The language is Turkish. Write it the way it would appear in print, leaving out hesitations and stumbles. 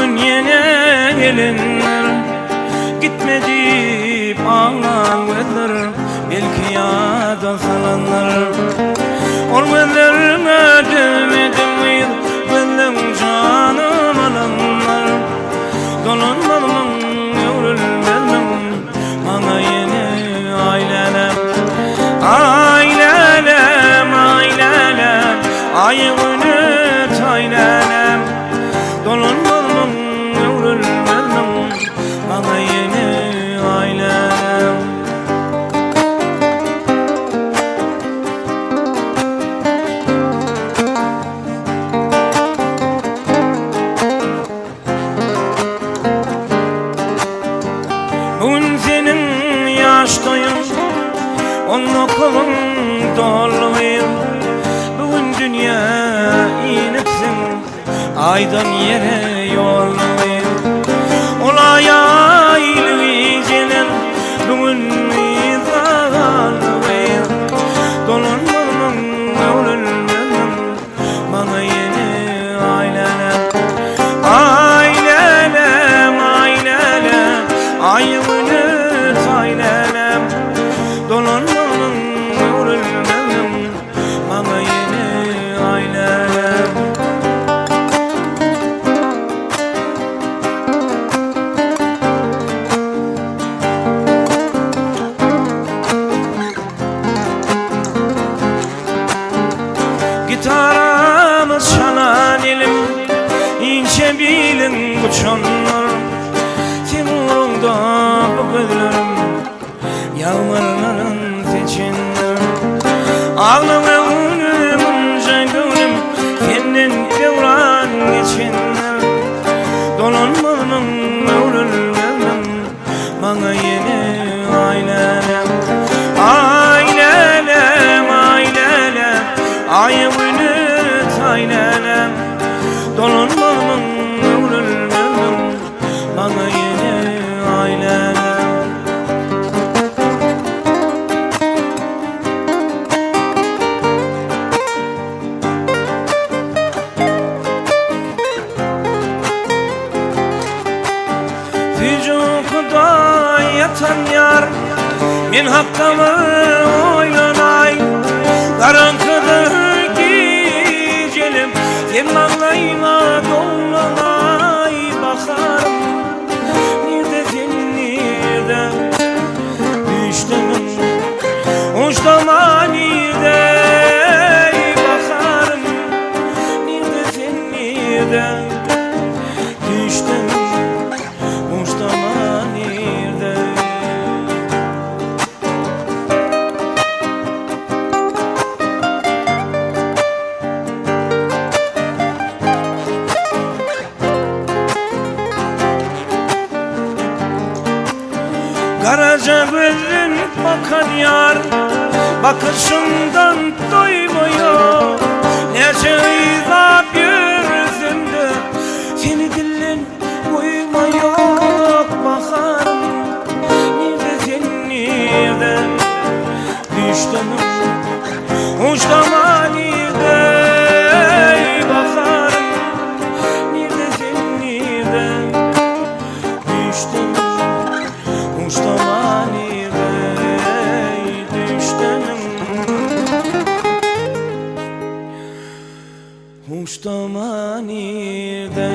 bugün yine gelinler gitme deyip ağlayanlar, belki yada salanlar. Ol gözlerime demedim miydi benden canım alanlar. Dolanmadım yorulmadım bana yeni ailelem. Ailelem, ailelem, ayağını taylelem. Dolanmadım yorulmadım bana yeni ailelem. Bugün senin yaştayım, onun okulun doluyum. Bugün dünya inipsin, aydan yere yolluyum. Olay aylı geceler, bugün izalıyım. Dolanmam, ölülmem, bana yeni ailelem. Ailelem, ailelem, ayımını taylelem. Dolanmam, ölülmem, bana yeni ailelem. Gitarımız çalan elim, ince bilin uçanlar. Timurunda bu gözlerim, yağmurların seçinler. Ağlama önümünce gönlüm, kendin devran geçinler. Dolanmam, ölülmem, bana yeni ailelem. Ailelem, ailelem, ayımını taylelem. Dolanmam, ölülmem, bana yeni ailelem. Vücuda yatan yar, men hakkımı oylanay. Karanlıkta gecelim, yanlarına dolanay bakarım. Nerede sen, nerede düştüm, uçtama nerede bakarım. Nerede sen, nerede düştüm, uçtama nerede. Karaca gözün bakan yar, bakışından doymuyor. Nece izah yüzünde, seni dillen uymuyor. Bakarım, nerede sen, nerede düştüm, uçtama nerede. Bakarım, nerede sen, nerede düştüm, uçtama nerede düştüm, uçtama nerede.